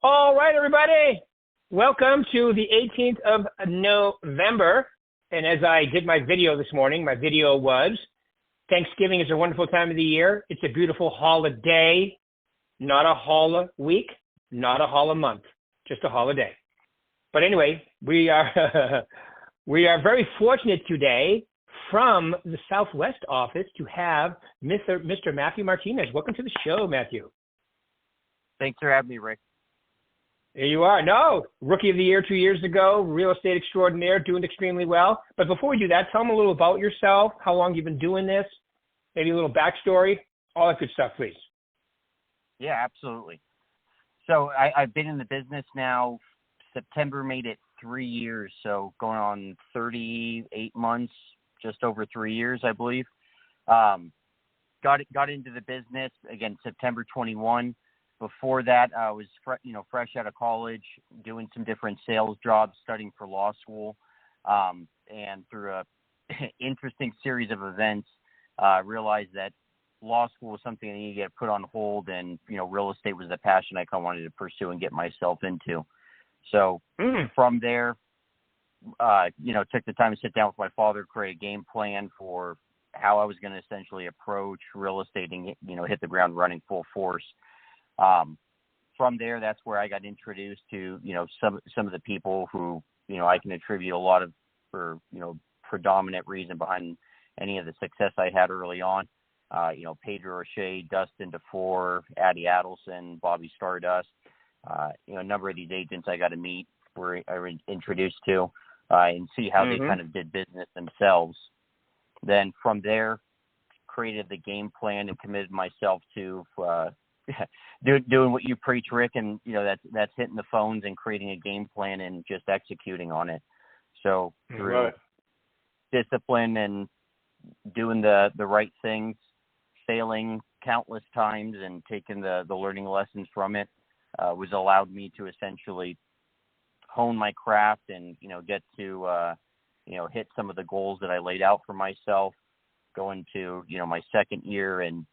All right, everybody. Welcome to the 18th of November. And as I did my video this morning, my video was Thanksgiving is a wonderful time of the year. It's a beautiful holiday, not a hol week, not a hol month, just a holiday. But anyway, we are we are very fortunate today from the Southwest office to have Mr. Matthew Martinez. Welcome to the show, Matthew. Thanks for having me, Rick. There you are. No, Rookie of the Year 2 years ago, real estate extraordinaire, doing extremely well. But before we do that, tell them a little about yourself, how long you've been doing this, maybe a little backstory, all that good stuff, please. Yeah, absolutely. So I've been in the business now. September made it 3 years, so going on 38 months, just over 3 years, I believe. Got into the business again September 21. Before that, I was fresh out of college, doing some different sales jobs, studying for law school, and through a interesting series of events, realized that law school was something that needed to get put on hold, and real estate was the passion I kind of wanted to pursue and get myself into. So from there, took the time to sit down with my father, create a game plan for how I was going to essentially approach real estate and hit the ground running full force. From there, that's where I got introduced to, some of the people who, I can attribute a lot of, predominant reason behind any of the success I had early on. Pedro Roche, Dustin DeFore, Addie Adelson, Bobby Stardust, a number of these agents I got to meet, I was introduced to, and see how they kind of did business themselves. Then from there, created the game plan and committed myself to, doing what you preach, Rick, and that's hitting the phones and creating a game plan and just executing on it. So through discipline and doing the right things, failing countless times and taking the learning lessons from it, was allowed me to essentially hone my craft and get to hit some of the goals that I laid out for myself, going to my second year and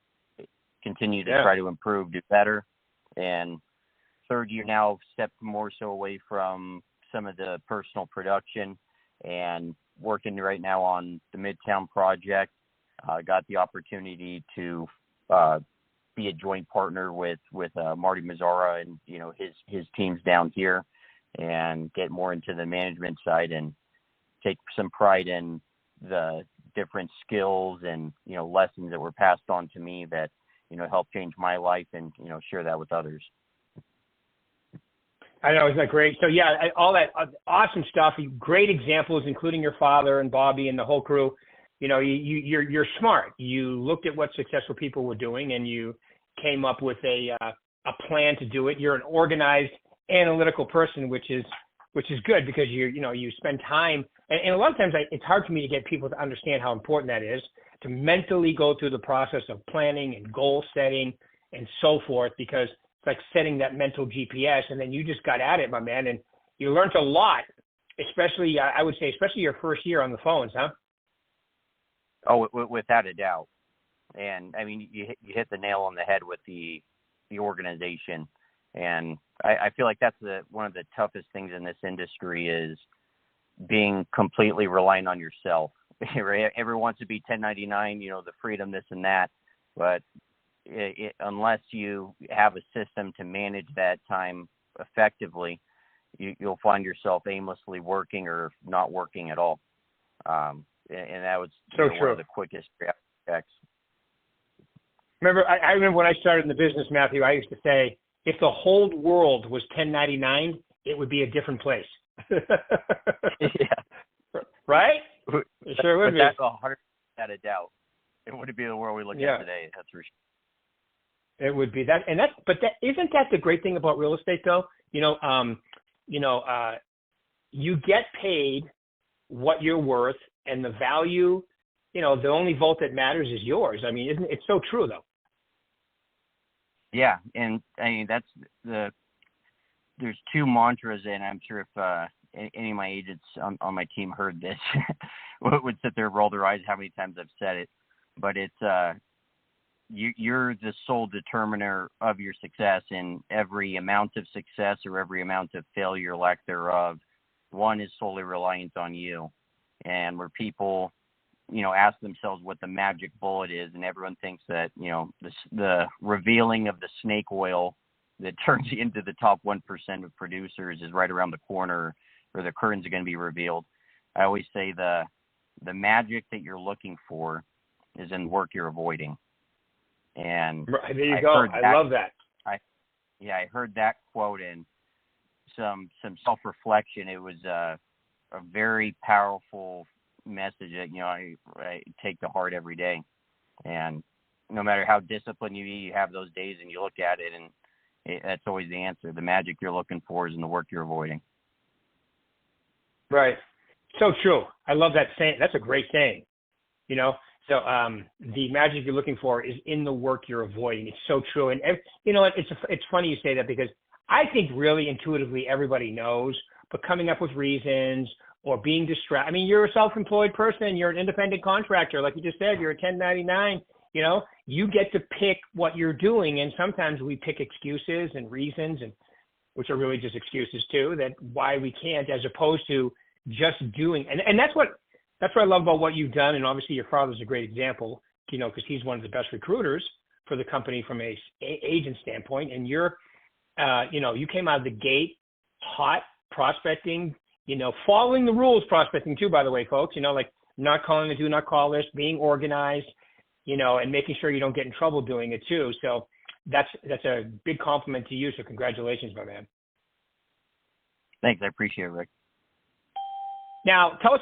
continue to try to improve, do better. And third year now, stepped more so away from some of the personal production and working right now on the Midtown project. Got the opportunity to be a joint partner with Marty Mazzara and his teams down here, and get more into the management side and take some pride in the different skills and lessons that were passed on to me that help change my life and, share that with others. I know, isn't that great? So yeah, all that awesome stuff, great examples, including your father and Bobby and the whole crew. You're smart. You looked at what successful people were doing and you came up with a plan to do it. You're an organized, analytical person, which is good because you spend time. And a lot of times it's hard for me to get people to understand how important that is, to mentally go through the process of planning and goal setting and so forth, because it's like setting that mental GPS, and then you just got at it, my man, and you learned a lot, especially, I would say, especially your first year on the phones, huh? Oh, without a doubt. And I mean, you hit the nail on the head with the organization. And I feel like that's one of the toughest things in this industry is being completely reliant on yourself. Everyone wants to be 1099, the freedom, this and that. But unless you have a system to manage that time effectively, you'll find yourself aimlessly working or not working at all. And that was one of the quickest aspects. I remember when I started in the business, Matthew, I used to say, if the whole world was 1099, it would be a different place. Yeah. Right? It sure would be. That's 100% without a doubt. It wouldn't be the world we look at today. That's for sure. It would be that, and isn't that the great thing about real estate, though? You get paid what you're worth, and the value. The only vote that matters is yours. I mean, isn't it so true, though? Yeah, and I mean there's two mantras, and I'm sure if any of my agents on my team heard this, would sit there and roll their eyes how many times I've said it. But it's you're the sole determiner of your success, and every amount of success or every amount of failure, lack thereof, one is solely reliant on you. And where people, ask themselves what the magic bullet is, and everyone thinks that, the revealing of the snake oil that turns you into the top 1% of producers is right around the corner, or the curtains are going to be revealed. I always say the magic that you're looking for is in work you're avoiding. And there you go. I love that. I heard that quote in some self-reflection. It was a very powerful message that, I take to heart every day. And no matter how disciplined you have those days and you look at it, and that's always the answer. The magic you're looking for is in the work you're avoiding. Right. So true. I love that saying. That's a great saying. So the magic you're looking for is in the work you're avoiding. It's so true. And it's funny you say that, because I think really intuitively everybody knows, but coming up with reasons or being distracted. I mean, you're a self-employed person. You're an independent contractor. Like you just said, you're a 1099. You get to pick what you're doing. And sometimes we pick excuses and reasons, and which are really just excuses too, that why we can't, as opposed to just doing. And that's what I love about what you've done. And obviously your father's a great example, because he's one of the best recruiters for the company from a agent standpoint. And you're, you came out of the gate hot prospecting, following the rules prospecting too, by the way, folks, like not calling the do not call list, being organized, and making sure you don't get in trouble doing it too. So that's a big compliment to you. So congratulations, my man. Thanks. I appreciate it, Rick. Now tell us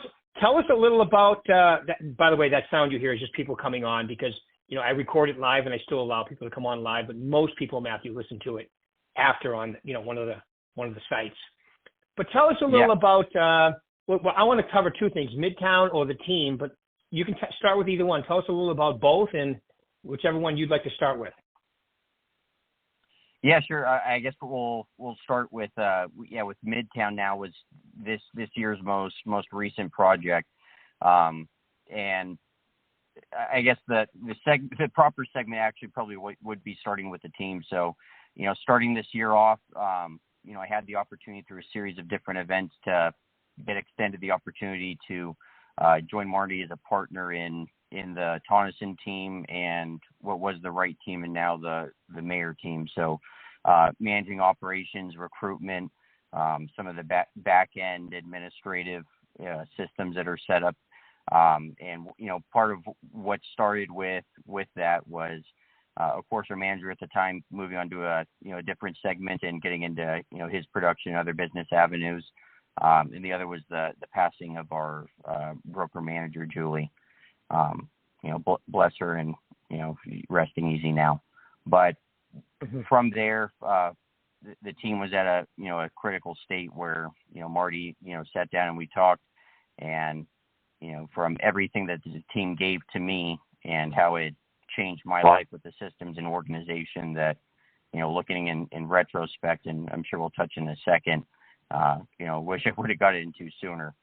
a little about, that. By the way, that sound you hear is just people coming on, because, I record it live and I still allow people to come on live, but most people, Matthew, listen to it after on, one of the sites. But tell us a little about, well, I want to cover two things, Midtown or the team, but you can start with either one. Tell us a little about both, and whichever one you'd like to start with. Yeah, sure. I guess we'll start with with Midtown. Now was this year's most recent project, and I guess the proper segment actually probably would be starting with the team. So, starting this year off, I had the opportunity through a series of different events to get extended the opportunity to join Marty as a partner in the Tonneson team and what was the right team and now the Mayor team. So managing operations, recruitment, some of the back end administrative systems that are set up. And part of what started with that was, of course, our manager at the time moving on to a different segment and getting into his production and other business avenues. And the other was the passing of our broker manager, Julie. Bless her, and resting easy now. But from there, the team was at a critical state where Marty sat down and we talked, and from everything that the team gave to me and how it changed my life with the systems and organization that looking in retrospect, and I'm sure we'll touch in a second, wish I would have got it into sooner.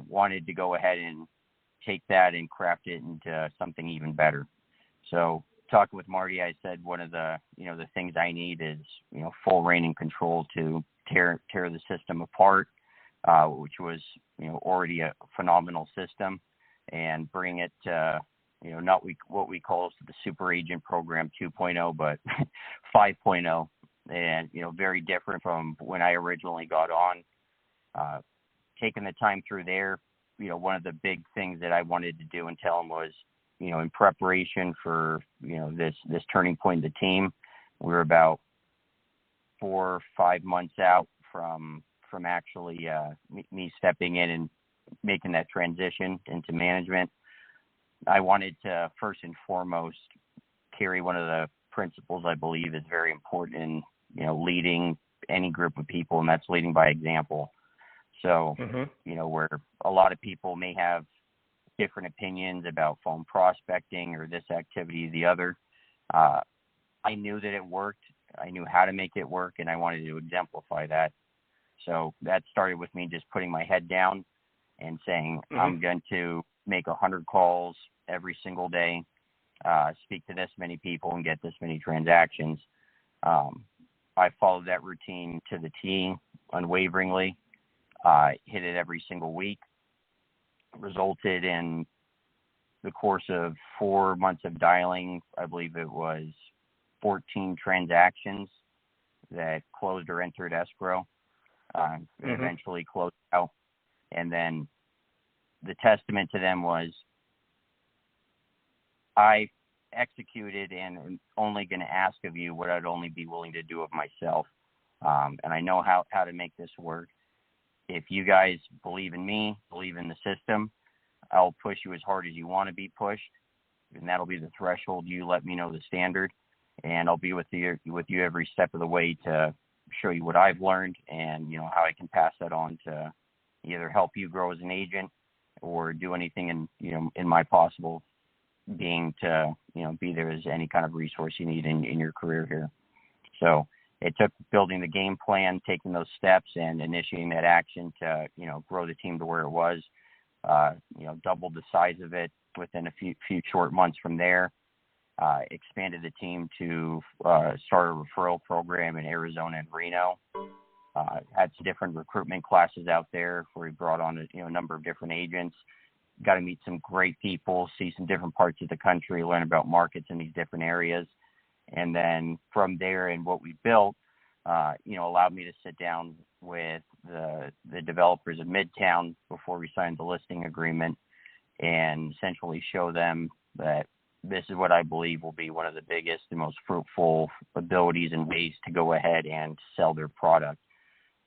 Wanted to go ahead and take that and craft it into something even better. So talking with Marty, I said one of the the things I need is full reign and control to tear the system apart, which was already a phenomenal system, and bring it to not what we call the super agent program 2.0, but 5.0, and very different from when I originally got on. Taking the time through there, one of the big things that I wanted to do and tell him was, in preparation for this turning point in the team, we were about 4 or 5 months out from actually me stepping in and making that transition into management. I wanted to first and foremost carry one of the principles I believe is very important in leading any group of people, and that's leading by example. So where a lot of people may have different opinions about phone prospecting or this activity or the other, I knew that it worked. I knew how to make it work, and I wanted to exemplify that. So that started with me just putting my head down and saying, I'm going to make 100 calls every single day, speak to this many people and get this many transactions. I followed that routine to the T unwaveringly, hit it every single week, resulted in the course of 4 months of dialing, I believe it was 14 transactions that closed or entered escrow, eventually closed out. And then the testament to them was I executed and am only going to ask of you what I'd only be willing to do of myself. And I know how to make this work. If you guys believe in me, believe in the system, I'll push you as hard as you want to be pushed. And that'll be the threshold. You let me know the standard, and I'll be with you every step of the way to show you what I've learned and, how I can pass that on to either help you grow as an agent or do anything in my possible being to, be there as any kind of resource you need in your career here. So it took building the game plan, taking those steps and initiating that action to, grow the team to where it was, doubled the size of it within a few short months from there, expanded the team to start a referral program in Arizona and Reno, had some different recruitment classes out there where we brought on a number of different agents, got to meet some great people, see some different parts of the country, learn about markets in these different areas. And then from there and what we built, allowed me to sit down with the developers of Midtown before we signed the listing agreement and essentially show them that this is what I believe will be one of the biggest and most fruitful abilities and ways to go ahead and sell their product.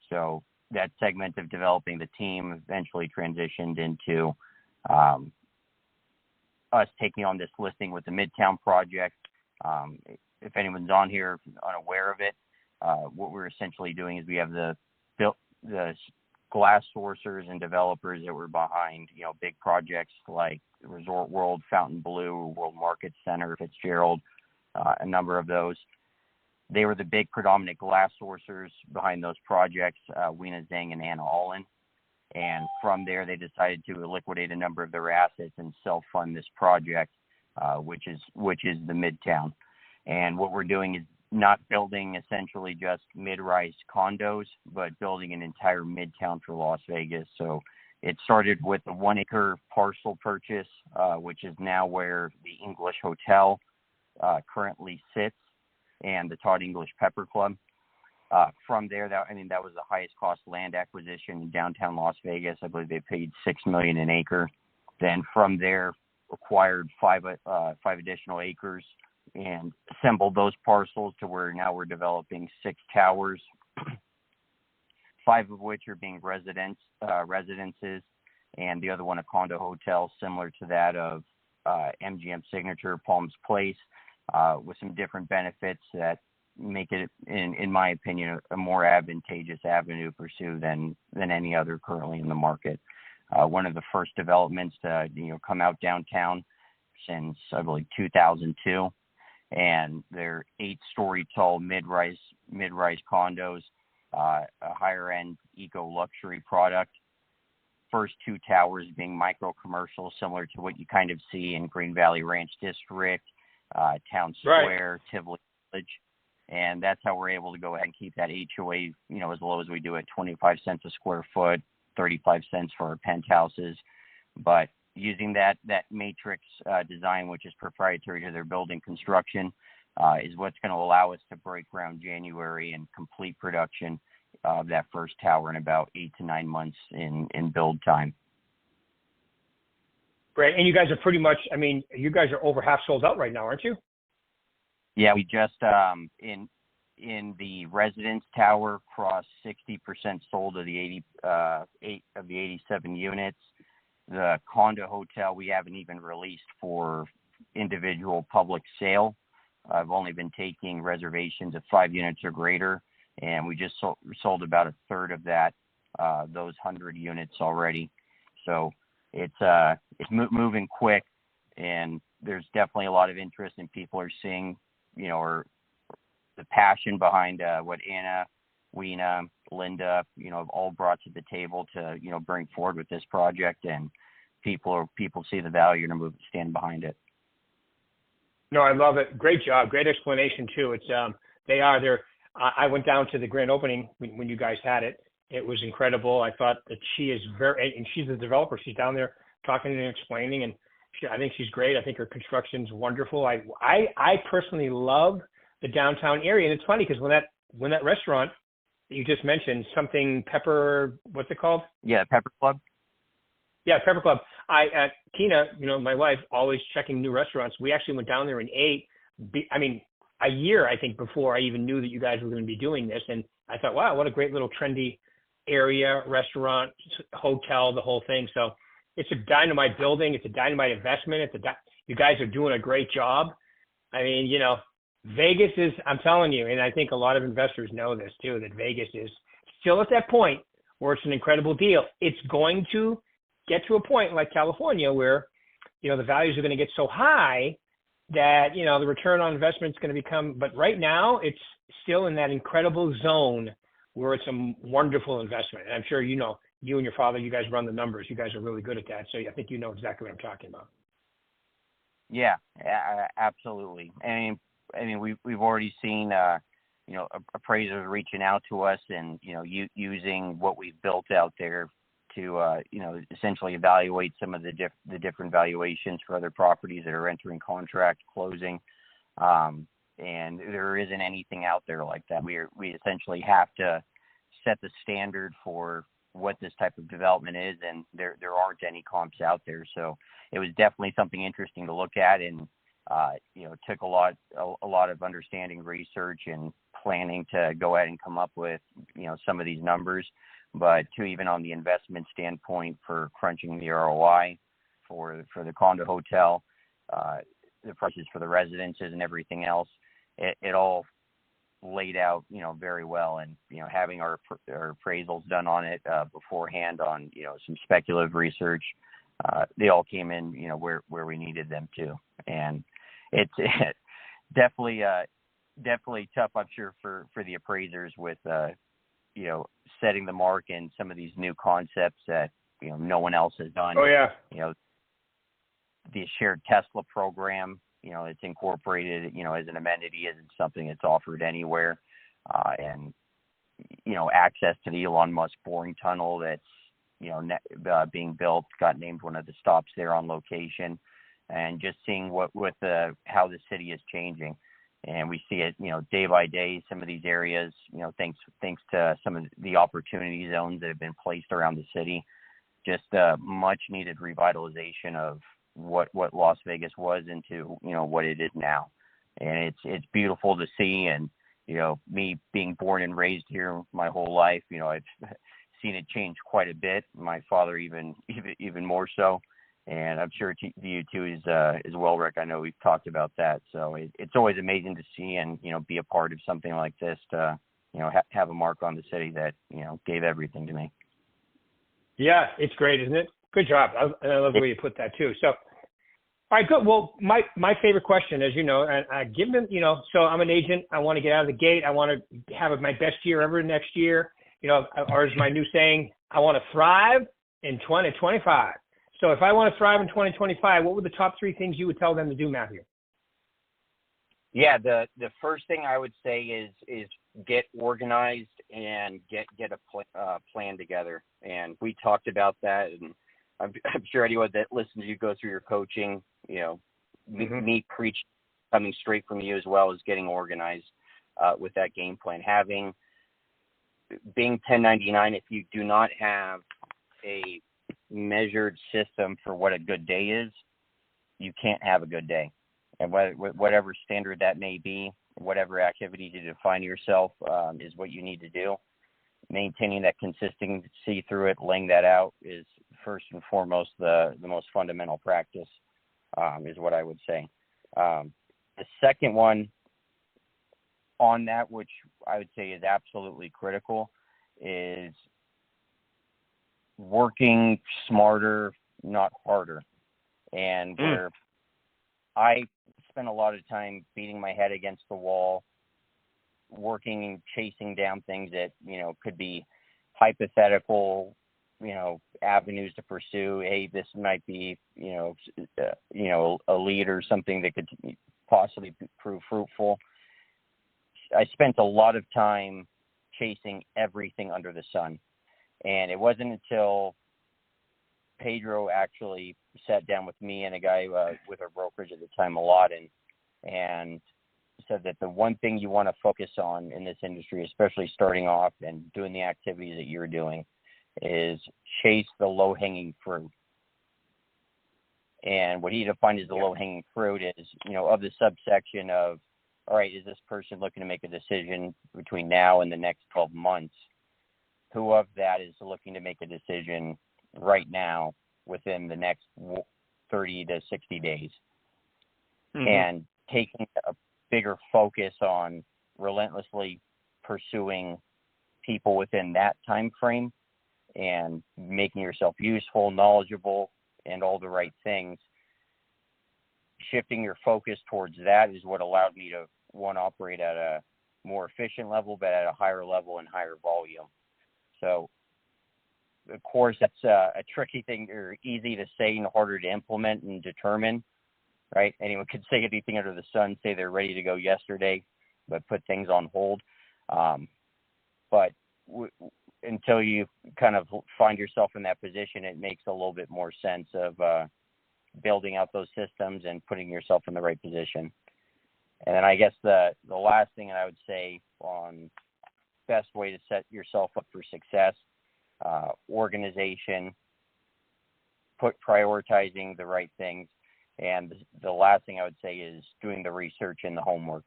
So that segment of developing the team eventually transitioned into us taking on this listing with the Midtown project. If anyone's on here unaware of it, what we're essentially doing is we have the glass sourcers and developers that were behind, big projects like Resort World, Fontainebleau, World Market Center, Fitzgerald, a number of those. They were the big predominant glass sourcers behind those projects, Weena Zhang and Anna Allen. And from there, they decided to liquidate a number of their assets and self-fund this project, which is the Midtown. And what we're doing is not building essentially just mid-rise condos, but building an entire Midtown for Las Vegas. So it started with a 1-acre parcel purchase, which is now where the English Hotel currently sits, and the Todd English Pepper Club. From there, that was the highest cost land acquisition in downtown Las Vegas. I believe they paid $6 million an acre. Then from there, acquired five additional acres and assembled those parcels to where now we're developing 6 towers, 5 of which are being residences, and the other one a condo hotel similar to that of MGM Signature Palms Place, with some different benefits that make it, in my opinion, a more advantageous avenue to pursue than any other currently in the market. One of the first developments to come out downtown since I believe 2002, and they're 8-story tall mid-rise condos, a higher end eco luxury product. First 2 towers being micro commercial, similar to what you kind of see in Green Valley Ranch District, Town Square, right. Tivoli Village. And that's how we're able to go ahead and keep that HOA, as low as we do at 25 cents a square foot, 35 cents for our penthouses. But using that matrix design, which is proprietary to their building construction, is what's going to allow us to break ground January and complete production of that first tower in about 8 to 9 months in build time. Great. And you guys are pretty much, you guys are over half sold out right now, aren't you? Yeah, we just in the residence tower crossed 60% sold of the 87 units. The condo hotel we haven't even released for individual public sale. I've only been taking reservations of 5 units or greater, and we just sold about a third of that, those 100 units already. So it's moving quick, and there's definitely a lot of interest, and people are seeing, or the passion behind what Anna, Weena, Linda, have all brought to the table to, bring forward with this project, and people see the value and are moving to stand behind it. No, I love it. Great job. Great explanation too. It's they are there. I went down to the grand opening when you guys had it. It was incredible. I thought that she is very, and she's a developer. She's down there talking and explaining, and I think she's great. I think her construction's wonderful. I personally love the downtown area, and it's funny because when that restaurant that you just mentioned, something Pepper, what's it called? Yeah, Pepper Club. Yeah, Pepper Club. Tina, my wife, always checking new restaurants. We actually went down there and ate. A year, I think, before I even knew that you guys were going to be doing this. And I thought, wow, what a great little trendy area, restaurant, hotel, the whole thing. So it's a dynamite building. It's a dynamite investment. You guys are doing a great job. I mean, Vegas is, I'm telling you, and I think a lot of investors know this too, that Vegas is still at that point where it's an incredible deal. It's going to get to a point like California where, the values are going to get so high that, the return on investment is going to become, but right now it's still in that incredible zone where it's a wonderful investment. And I'm sure, you and your father, you guys run the numbers. You guys are really good at that. So I think you know exactly what I'm talking about. Yeah, absolutely. I mean, we've already seen, appraisers reaching out to us and, using what we've built out there to, essentially evaluate some of the different valuations for other properties that are entering contract, closing. And there isn't anything out there like that. We essentially have to set the standard for what this type of development is, and there aren't any comps out there. So it was definitely something interesting to look at, and it took a lot of understanding, research, and planning to go ahead and come up with some of these numbers. But to even on the investment standpoint for crunching the ROI for the condo hotel, the prices for the residences and everything else, it all laid out very well. And having our appraisals done on it beforehand on some speculative research, they all came in where we needed them to. And it's definitely tough, I'm sure, for the appraisers with setting the mark in some of these new concepts that no one else has done. Oh yeah. The shared Tesla program, it's incorporated as an amenity, isn't something that's offered anywhere. And access to the Elon Musk boring tunnel that's being built got named one of the stops there on location. And just seeing how the city is changing. And we see it, day by day, some of these areas, thanks to some of the opportunity zones that have been placed around the city, just much needed revitalization of what Las Vegas was into, what it is now. And it's beautiful to see. And, me being born and raised here my whole life, I've seen it change quite a bit. My father even more so. And I'm sure you too as well, Rick. I know we've talked about that. So it's always amazing to see and, be a part of something like this to, have a mark on the city that, gave everything to me. Yeah, it's great, isn't it? Good job. I love the way you put that too. So, all right, good. Well, my favorite question, as you know, and given, so I'm an agent. I want to get out of the gate. I want to have my best year ever next year. Or is my new saying, I want to thrive in 2025. So if I want to thrive in 2025, what were the top 3 things you would tell them to do, Matthew? Yeah, the first thing I would say is get organized and get a plan together. And we talked about that, and I'm sure anyone that listens to you go through your coaching, me preach coming straight from you as well as getting organized with that game plan. Being 1099, if you do not have a measured system for what a good day is, you can't have a good day. And whatever standard that may be, whatever activity to define yourself is what you need to do. Maintaining that consistency through it, laying that out is first and foremost the most fundamental practice, is what I would say. The second one on that, which I would say is absolutely critical, is working smarter, not harder. And where I spent a lot of time beating my head against the wall, working and chasing down things that, could be hypothetical, avenues to pursue. Hey, this might be, a lead or something that could possibly prove fruitful. I spent a lot of time chasing everything under the sun. And it wasn't until Pedro actually sat down with me and a guy with our brokerage at the time, and said that the one thing you want to focus on in this industry, especially starting off and doing the activities that you're doing, is chase the low-hanging fruit. And what he defined as the low-hanging fruit is, of the subsection of, all right, is this person looking to make a decision between now and the next 12 months? Who of that is looking to make a decision right now within the next 30 to 60 days? Mm-hmm. And taking a bigger focus on relentlessly pursuing people within that time frame and making yourself useful, knowledgeable, and all the right things. Shifting your focus towards that is what allowed me to, one, operate at a more efficient level, but at a higher level and higher volume. So, of course, that's a tricky thing, or easy to say and harder to implement and determine, right? Anyone could say anything under the sun, say they're ready to go yesterday, but put things on hold. But until you kind of find yourself in that position, it makes a little bit more sense of building out those systems and putting yourself in the right position. And then I guess the last thing that I would say on best way to set yourself up for success, organization, prioritizing the right things. And the last thing I would say is doing the research and the homework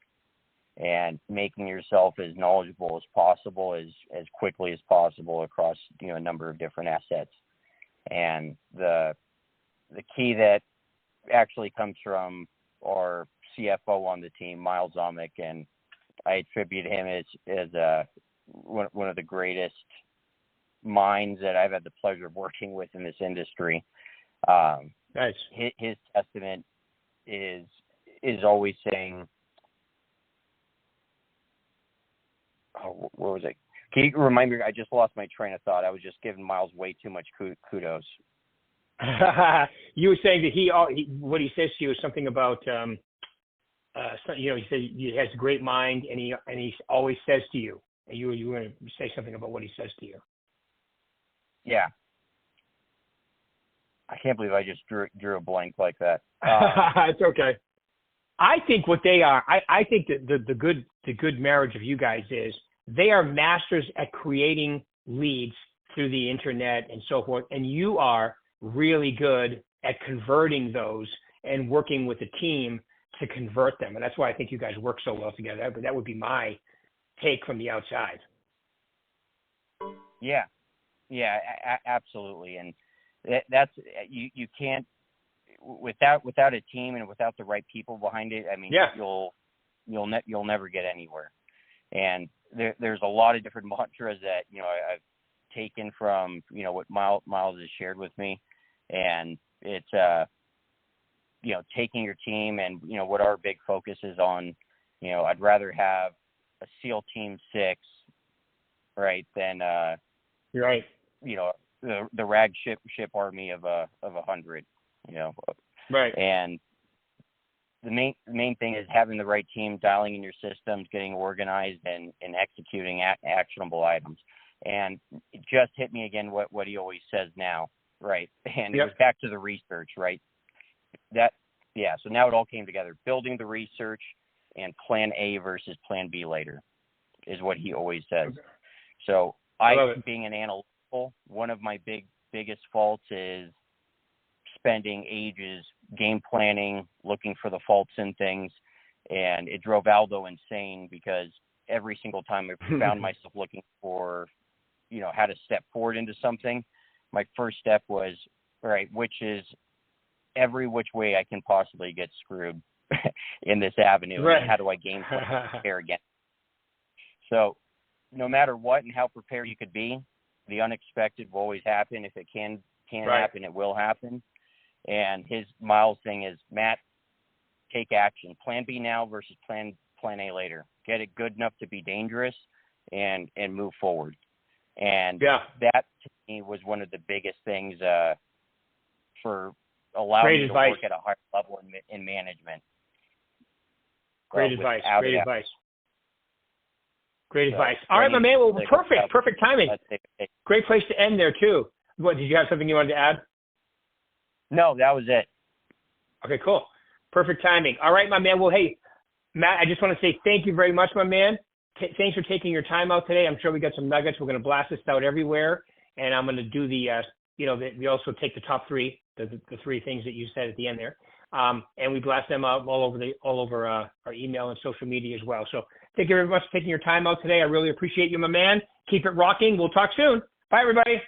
and making yourself as knowledgeable as possible, as quickly as possible across, a number of different assets. And the key that actually comes from our CFO on the team, Miles Zomick, and I attribute him as one of the greatest minds that I've had the pleasure of working with in this industry. Nice. His testament is always saying, where was it? Can you remind me? I just lost my train of thought. I was just giving Miles way too much kudos. You were saying that what he says to you is something about, he said he has a great mind, and he always says to you. And you were going to say something about what he says to you. Yeah. I can't believe I just drew a blank like that. It's okay. I think what they are, I think that the good marriage of you guys is they are masters at creating leads through the internet and so forth, and you are really good at converting those and working with the team to convert them. And that's why I think you guys work so well together. But that would be my take from the outside. Yeah, absolutely. And that's you can't without a team and without the right people behind it. I mean, you'll never get anywhere. And there's a lot of different mantras that I've taken from what Miles has shared with me, and it's taking your team and what our big focus is on. I'd rather have a SEAL Team 6, right, than you're right. The rag ship army of 100. Right. And the main thing is having the right team, dialing in your systems, getting organized, and executing actionable items. And it just hit me again what he always says now, right? And It was back to the research, right? So now it all came together. Building the research and plan A versus plan B later is what he always says. Okay. So being an analytical, one of my biggest faults is spending ages game planning, looking for the faults in things, and it drove Aldo insane because every single time I found myself looking for, how to step forward into something, my first step was, all right, which is every which way I can possibly get screwed in this avenue, right. And how do I game plan and prepare again? So no matter what and how prepared you could be, the unexpected will always happen. If it can right. happen, it will happen. And his Miles thing is, Matt, take action. Plan B now versus plan A later. Get it good enough to be dangerous and move forward. And that to me was one of the biggest things for allowing me to work at a higher level in management. Great advice. without Great it. advice. Great So, advice. All right, my man. Well, perfect timing. Great place to end there too. What, did you have something you wanted to add? No, that was it. Okay, cool. Perfect timing. All right, my man. Well, hey, Matt, I just want to say thank you very much, my man. Thanks for taking your time out today. I'm sure we got some nuggets. We're going to blast this out everywhere. And I'm going to do we also take the top three, the three things that you said at the end there. And we blast them out all over our email and social media as well. So thank you very much for taking your time out today. I really appreciate you, my man. Keep it rocking. We'll talk soon. Bye, everybody.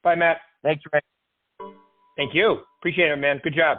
Bye, Matt. Thanks, Rick. Thank you. Appreciate it, man. Good job.